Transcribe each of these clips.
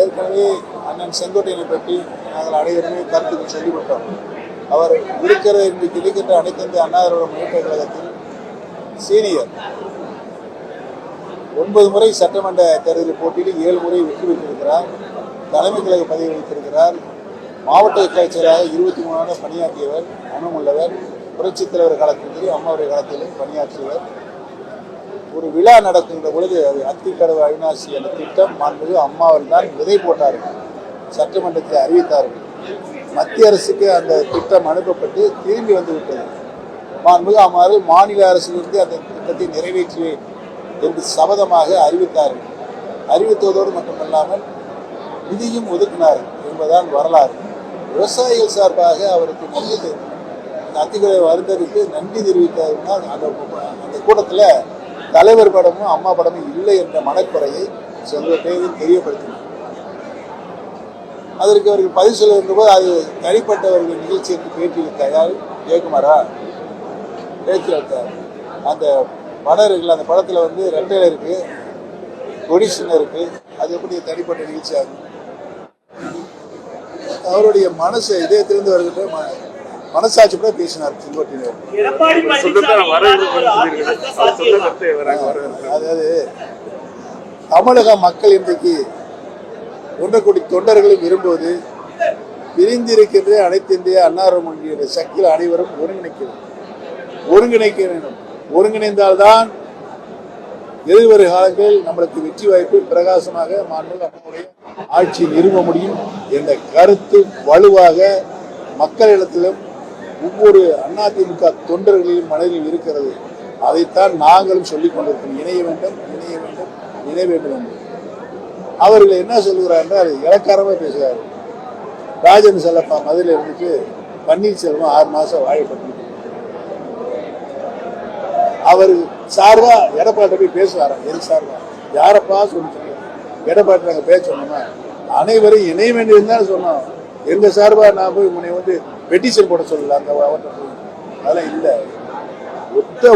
ஏற்கனவே அண்ணன் செங்கோட்டையனை பற்றி நாங்கள் அனைவருமே கருத்துக்கள் சொல்லிவிட்டோம். அவர் இருக்கிற இன்றைக்கு இருக்கின்ற அனைத்து இந்திய அண்ணா திராவிட முன்னேற்ற கழகத்தில் சீனியர். 9 முறை சட்டமன்ற தேர்தலில் போட்டியில் 7 முறை வெற்றி பெற்றிருக்கிறார். தலைமை கழக பதவி வைத்திருக்கிறார். மாவட்ட செயலாளராக 23 ஆண்டு பணியாற்றியவர். மனமுள்ளவர். புரட்சித் தலைவர் காலத்திலும் அம்மாவுடைய காலத்திலும் பணியாற்றியவர். ஒரு விழா நடக்கின்ற பொழுது அது அத்திக்கடவு அவிநாசி என்ற திட்டம் மாண்புமிகு அம்மாவில் தான் விதை போட்டார்கள், சட்டமன்றத்தில் அறிவித்தார்கள். மத்திய அரசுக்கு அந்த திட்டம் அனுப்பப்பட்டு திரும்பி வந்து விட்டது. மாண்புமிகு அம்மாவில் மாநில அரசிலிருந்து அந்த திட்டத்தை நிறைவேற்றுவேன் என்று சபதமாக அறிவித்தார்கள். அறிவித்ததோடு மட்டுமல்லாமல் நிதியும் ஒதுக்கினார்கள் என்பதுதான் வரலாறு. விவசாயிகள் சார்பாக அவருக்கு நன்றி, அத்திக்கடவு வருந்தருக்கு நன்றி தெரிவித்தார்கள். அந்த கூட்டத்தில் தலைவர் படமும் அம்மா படமும் இல்லை என்ற மனக்குறையை செங்கோட்டையன் தெரியப்படுத்தினார். அதற்கு அவர்கள் பதில் சொல்ல போது அது தனிப்பட்டவர்கள் நிகழ்ச்சி என்று பேட்டி தயார் ஜெயக்குமாரா பேச்சு வைத்தார். அந்த படம் இருக்குல்ல, அந்த படத்தில் வந்து ரெட்டையில இருக்கு, கொடிஷன் இருக்கு, அது எப்படி தனிப்பட்ட நிகழ்ச்சி ஆகும்? அவருடைய மனசு இதயத்திலிருந்து வருகின்ற மனசாட்சி கூட பேசினார் செங்கோட்டையன். அதாவது தமிழக மக்கள் இன்றைக்கு 1 கோடி தொண்டர்களும் விரும்புவது பிரிந்திருக்கின்ற அனைத்து இந்திய அண்ணா திராவிட சக்தியில் அனைவரும் ஒருங்கிணைக்க வேண்டும். ஒருங்கிணைந்தால்தான் எதிர்வரும் காலங்களில் நம்மளுக்கு வெற்றி வாய்ப்பு பிரகாசமாக மாண்புமிகு அம்மாவுடைய ஆட்சி நிறுவ முடியும் என்ற கருத்து வலுவாக மக்களிடத்திலும் ஒவ்வொரு அதிமுக தொண்டர்களின் மனதில் இருக்கிறது. அதைத்தான் நாங்களும் சொல்லிக் கொண்டிருக்கிறோம். இணைய வேண்டும் என்று. அவர்கள் என்ன சொல்கிறார் என்றால் இலக்காரமாக பேசுகிறார். ராஜன் செல்லப்பா மதுரையில் இருந்துட்டு பன்னீர்செல்வம் 6 மாதம் வாழைப்பட்டு அவர் சார்பா எடப்பாடி போய் பேசுவாராம். எது சார்பா யாரப்பா சொல்லிட்டு எடப்பாடி நாங்கள் பேச சொன்னோமா? அனைவரும் இணைய வேண்டியதுதான் சொன்னோம். எங்க சார்பா நான் போய் முன்னே வந்து பெட்டிஷன் போட சொல்லல. அந்த அதெல்லாம் இல்லை.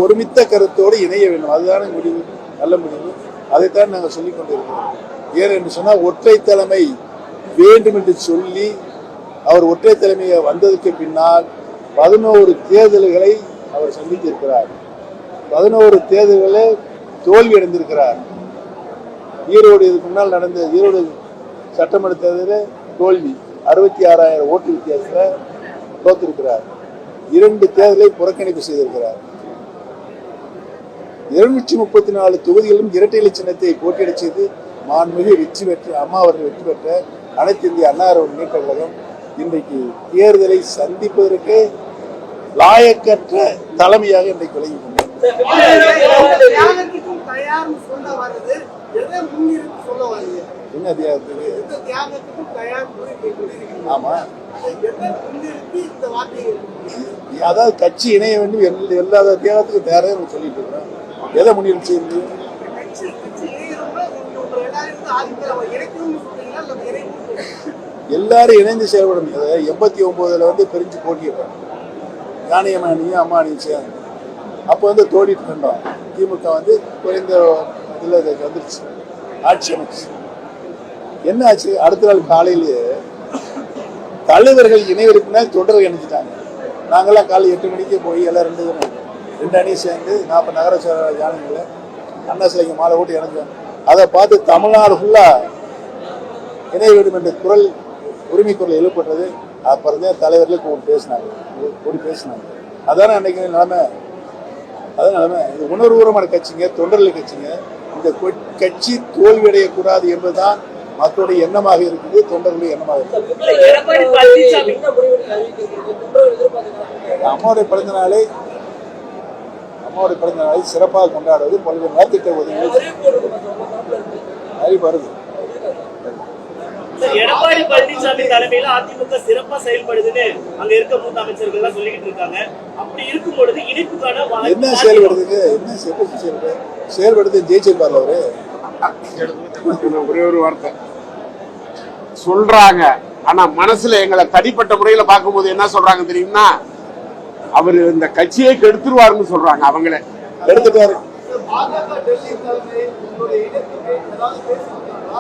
ஒருமித்த கருத்தோடு இணைய வேண்டும். அதுதான முடிவு, நல்ல முடிவு. அதைத்தான் நாங்கள் சொல்லிக் கொண்டிருக்கிறோம். ஏனென்று சொன்னால் ஒற்றை தலைமை வேண்டும் என்று சொல்லி அவர் ஒற்றை தலைமையை வந்ததற்கு பின்னால் 11 தேர்தல்களை அவர் சந்தித்திருக்கிறார். 11 தேர்தல்களை தோல்வி அடைந்திருக்கிறார். ஈரோடு இதுக்கு முன்னால் நடந்த ஈரோடு சட்டமன்ற தேர்தலில் தோல்வி, 66,000 ஓட்டு வித்தியாசத்தில் தோற்றிருக்கிறார். 2 தேர்தலை புறக்கணிப்பு செய்திருக்கிறார். 234 தொகுதிகளிலும் இரட்டை இலை சின்னத்தை போட்டியிட செய்து மாண்புமிகு வெற்றி பெற்ற அம்மா அவர்கள் வெற்றி பெற்ற அனைத்து இந்திய அண்ணா திராவிட முன்னேற்ற கழகம் இன்றைக்கு தேர்தலை சந்திப்பதற்கு லாயக்கற்ற தலைமையாக இன்றைக்கு விளங்கி கொண்டது. என்ன ஆமா, அதாவது கட்சி இணைய வேண்டும் எல்லா தியாகத்துக்கும் தயாராக சொல்லிட்டு இருக்கிறோம். எதை முன்னிறுத்தி எல்லாரும் இணைந்து செயல்படும். 89 வந்து பிரிஞ்சு போட்டிடுறாங்க. ஞானியமானியும் அம்மா அணியும் சேர்ந்து அப்போ வந்து தோடிட்டு இருந்தோம். திமுக வந்து குறைந்த இதில் வந்துருச்சு, ஆட்சி அமைச்சு. என்ன ஆச்சு? அடுத்த நாள் காலையிலேயே தலைவர்கள் இணைவருக்குனால் தொண்டர்கள் இணைஞ்சிட்டாங்க. நாங்கள்லாம் காலை 8 மணிக்கு போய் எல்லாம் 2 அணியும் சேர்ந்து 40 நகர செயலாளர் ஜானங்களை அண்ணா சிலைக்கு மாலை ஓட்டி இணைஞ்சோம். அதை பார்த்து தமிழ்நாடு ஃபுல்லாக இணைய வேண்டும் என்ற குரல், உரிமை குரல் எழுப்பட்டது. அப்புறம் தான் தலைவர்களுக்கு கூடி பேசினாங்க. அதான அன்னைக்கு நிலைமை. அதான் நிலைமை. இது உணர்வுபூர்வமான கட்சிங்க, தொண்டர்கள் கட்சிங்க. இந்த கட்சி தோல்வியடையக்கூடாது என்பதுதான் மக்களுடைய எண்ணமாக இருக்குது, தொண்டர்களுடைய எண்ணமாக இருக்குது. அம்மாவுடைய பிறந்த நாளை சிறப்பாக கொண்டாடுவது பல்வேறு நலத்திட்ட உதவிகள் வருது. எடப்பாடி பழனிசாமி தலைமையில அதிமுக சிறப்பா செயல்படுதுன்னு அங்க இருக்க மூத்த அமைச்சர்கள் எல்லாம் சொல்லிக்கிட்டு இருக்காங்க. அப்படி இருக்கும் பொழுது இணைப்புக்கான என்ன செயல்படுதுங்க? என்ன செயல்படுது? ஜெயிச்சிருப்பார்ல அவரு. ஒரே ஒரு வார்த்தை சொல்றாங்க. ஆனா மனசுல எங்களை தனிப்பட்ட முறையில பார்க்கும்போது என்ன சொல்றாங்க தெரியுமா? அவரு இந்த கட்சியை கெடுத்துருவாருன்னு சொல்றாங்க. அவங்களே கெடுத்துட்டாரு. பாஜக டெல்லி தலைமை உங்களுடைய இணைப்புக்கு ஏதாவது பேசியிருக்காங்களா?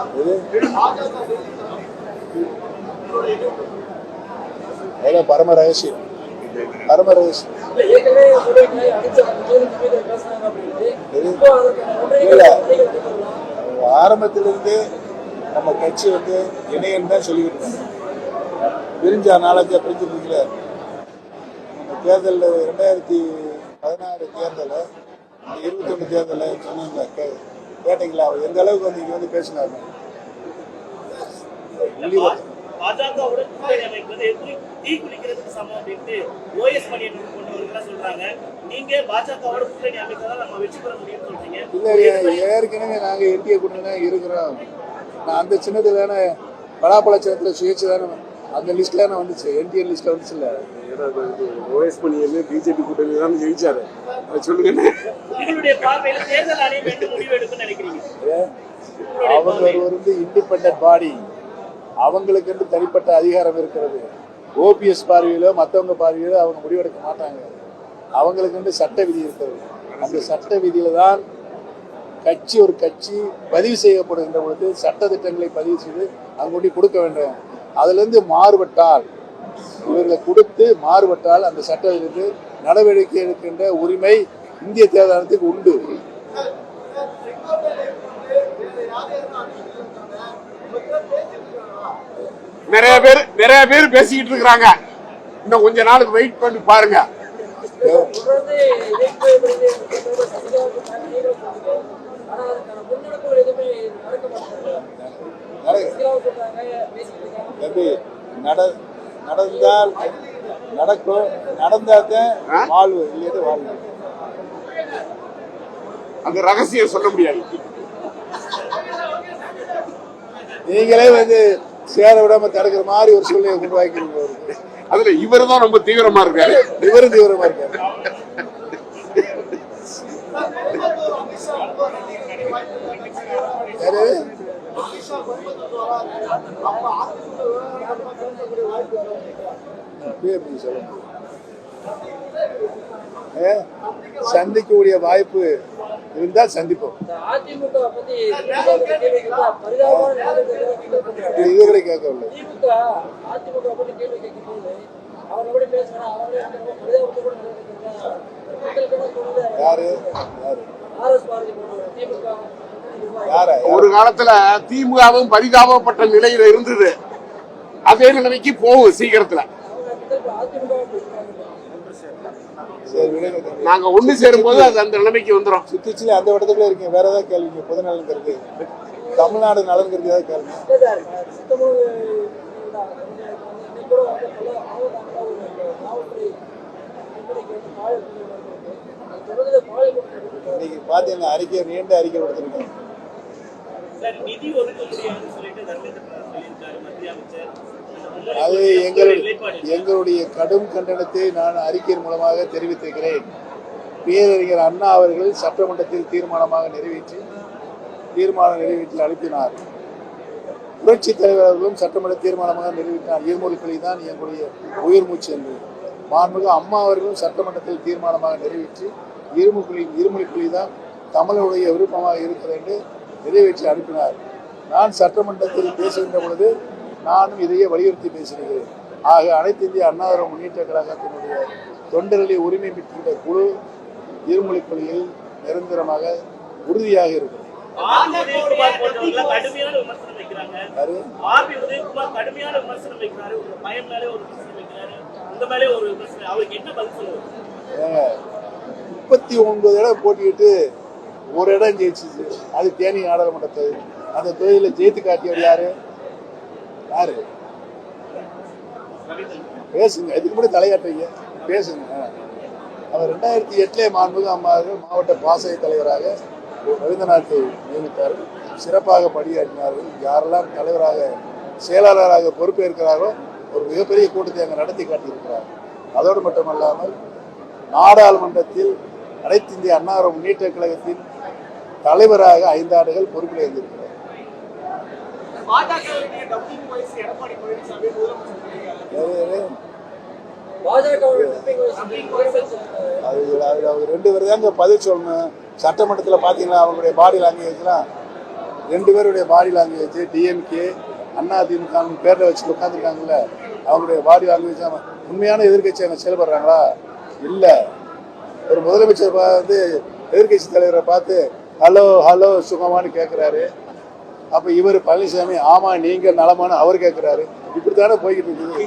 பாஜக டெல்லி தலைமை உங்களுடைய இணைப்பு அதெல்லாம் பரம ரகசியம், பரம ரகசியம். ஏற்கனவே சொல்லிட்டு அடிச்ச பேசுறாங்க அப்படின்னு இப்போ இல்ல, அதற்கு ஆரம்பத்திலிருந்து நம்ம கட்சி வந்து இணையன்னு தான் சொல்லிக்கிட்டு இருக்கோம். பிரிஞ்சா நாலஞ்சா பிரிஞ்சு முடிக்கல. நம்ம தேர்தலில் 2016 தேர்தலில், 21 தேர்தலில் சொன்னீங்களா, கேட்டீங்களா? அவர் எந்த அளவுக்கு வந்து இங்கே வந்து பேசினாரு? பாஜகவுடன் கூட்டணி அமைப்பது எப்படி தீ குளிக்கிறதுக்கு சமம் அப்படின்ட்டு ஓஎஸ் மணியன் கொண்டவர்கள் சொல்றாங்க. நீங்க பாஜகவோட கூட்டணி அமைப்பதால் நம்ம வெற்றி பெற முடியும்னு சொல்றீங்க. இல்லை, ஏற்கனவே நாங்கள் என்டிஏ கூட்டணி தான் இருக்கிறோம். நான் அந்த சின்னத்தில் தானே, பலாப்பழ சின்னத்தில் சுயேட்சை தானே அந்த லிஸ்ட்ல தானே வந்துச்சு, என்டிஏ லிஸ்ட்ல வந்துச்சு. இல்லை, ஓஎஸ் மணியன் பிஜேபி கூட்டணி தான் ஜெயிச்சாரு. அதை சொல்லுங்க. உங்களுடைய பார்வையில தேர்தல் ஆணையம் என்ன முடிவு எடுக்குன்னு நினைக்கிறீங்க? அவங்க வந்து இண்டிபெண்டன்ட் பாடி, அவங்களுக்கு தனிப்பட்ட அதிகாரம் இருக்கிறது. ஓபிஎஸ் பார்வையிலோ மற்றவங்க பார்வையிலோ அவங்க முடிவெடுக்க மாட்டாங்க. அவங்களுக்கு சட்ட விதி இருக்கிறது. அந்த சட்ட விதியில தான் கட்சி, ஒரு கட்சி பதிவு செய்யப்படுகின்ற பொழுது சட்ட திட்டங்களை பதிவு செய்து அங்கொண்டி கொடுக்க வேண்டும். அதிலிருந்து மாறுபட்டால், இவர்களை கொடுத்து மாறுபட்டால் அந்த சட்டத்திலிருந்து நடவடிக்கை எடுக்கின்ற உரிமை இந்திய தேர்தல் ஆணையத்துக்கு உண்டு. நிறைய பேர் பேசிக்கிட்டு இருக்கிறாங்க. இன்னும் கொஞ்ச நாளுக்கு வெயிட் பண்ணி பாருங்க. நடந்தால் நடக்கும், நடந்தாதான் வாழ்வு, இல்லையா வாழ்வு. அந்த ரகசியம் சொல்ல முடியாது. நீங்களே வந்து சேர விடாம தடுக்கிற மாதிரி ஒரு சூழ்நிலை உருவாக்கிறீங்க. அதுல இவரு தான் ரொம்ப தீவிரமா இருக்காரு. இவரும் தீவிரமா இருக்காரு. சந்திக்கக்கூடிய வாய்ப்பு இருந்தால் சந்திப்போம். இதுவரை கேட்கவில்லை. யாரு யாரு ஒரு காலத்துல திமுகவும் பரிதாபப்பட்ட நிலையில இருந்தது. அதே நிலைமைக்கு போகும் சீக்கிரத்துல. நாங்க ஒண்ணு சேரும் போது அது அந்த நிலைமைக்கு வந்துடும். சுத்திச்சுல அந்த இடத்துக்குள்ள இருக்கீங்க. வேற ஏதாவது கேள்விங்க? பொது நலன் கருது, தமிழ்நாடு நலன் கருது ஏதாவது கேள்வி? இன்னைக்கு பாத்தீங்கன்னா அறிக்கை, நீண்ட அறிக்கை கொடுத்துருக்கேன். நிதி ஒதுக்க முடியாதுன்னு சொல்லிட்டு தர்மேந்திர பிரதான் சொல்லியிருக்காரு மத்திய அமைச்சர். அது எங்களுடைய கடும் கண்டனத்தை நான் அறிக்கையின் மூலமாக தெரிவித்திருக்கிறேன். பேரறிஞர் அண்ணா அவர்கள் சட்டமன்றத்தில் தீர்மானம் நிறைவேற்றி அனுப்பினார். புரட்சி தலைவர் அவர்களும் சட்டமன்ற தீர்மானமாக நிறைவேற்றினார். இருமொழிப்பள்ளி தான் எங்களுடைய உயிர் மூச்சு என்று. மாண்புமிகு அம்மா அவர்களும் சட்டமன்றத்தில் தீர்மானமாக நிறைவேற்றி இருமொழிப்பள்ளி தான் தமிழுடைய விருப்பமாக இருக்கிறது என்று நிறைவேற்றி அனுப்பினார். நான் சட்டமன்றத்தில் பேசுகின்ற பொழுது நானும் இதையே வலியுறுத்தி பேசுகிறேன். ஆக அனைத்து இந்திய அண்ணா திராவிட முன்னேற்ற கழகத்தினுடைய தொண்டர்களை உரிமை பெற்றுள்ள குழு இருமொழிப்பள்ளியில் நிரந்தரமாக உறுதியாக இருக்கிறது. முப்பத்தி 9 இடம் போட்டிட்டு ஒரு இடம் ஜெயிச்சிச்சு. அது தேனி நாடாளுமன்ற தொகுதி. அந்த தொகுதியில் ஜெயித்து காட்டியவர் யாரு? பேசுங்க, இதுக்கு முன்னாடி தலையாட்டுறீங்க, பேசுங்க. அவர் 2008 மாண்புமிகு அம்மாவர்கள் மாவட்ட பாசறை தலைவராக ரவீந்திரநாத்தை நியமித்தார். சிறப்பாக பணியாற்றினார்கள். யாரெல்லாம் தலைவராக செயலாளராக பொறுப்பேற்கிறாரோ ஒரு மிகப்பெரிய கூட்டத்தை அங்கே நடத்தி காட்டியிருக்கிறார். அதோடு மட்டுமல்லாமல் நாடாளுமன்றத்தில் அனைத்து இந்திய அண்ணா திராவிட முன்னேற்ற கழகத்தின் தலைவராக 5 ஆண்டுகள் பொறுப்பில் இருந்திருக்கிறார். அது அவங்க 2 பேர் தாங்க பதில் சொல்லணும். சட்டமன்றத்தில் பார்த்தீங்கன்னா அவங்களுடைய பாடி லாங்குவேஜ்லாம் 2 பேருடைய பாடி லாங்குவேஜ் டிஎம்கே அதிமுக பேரில் வச்சு உட்காந்துருக்காங்கல்ல, அவங்களுடைய பாடி லாங்குவேஜ் உண்மையான எதிர்கட்சி அங்கே செயல்படுறாங்களா? இல்லை. ஒரு முதலமைச்சர் வந்து எதிர்கட்சி தலைவரை பார்த்து ஹலோ ஹலோ சுகமானு கேட்குறாரு. அப்போ இவர் பழனிசாமி ஆமா நீங்கள் நலமான அவர் கேட்குறாரு. இப்படி தானே போய்கிட்டு இருக்குது.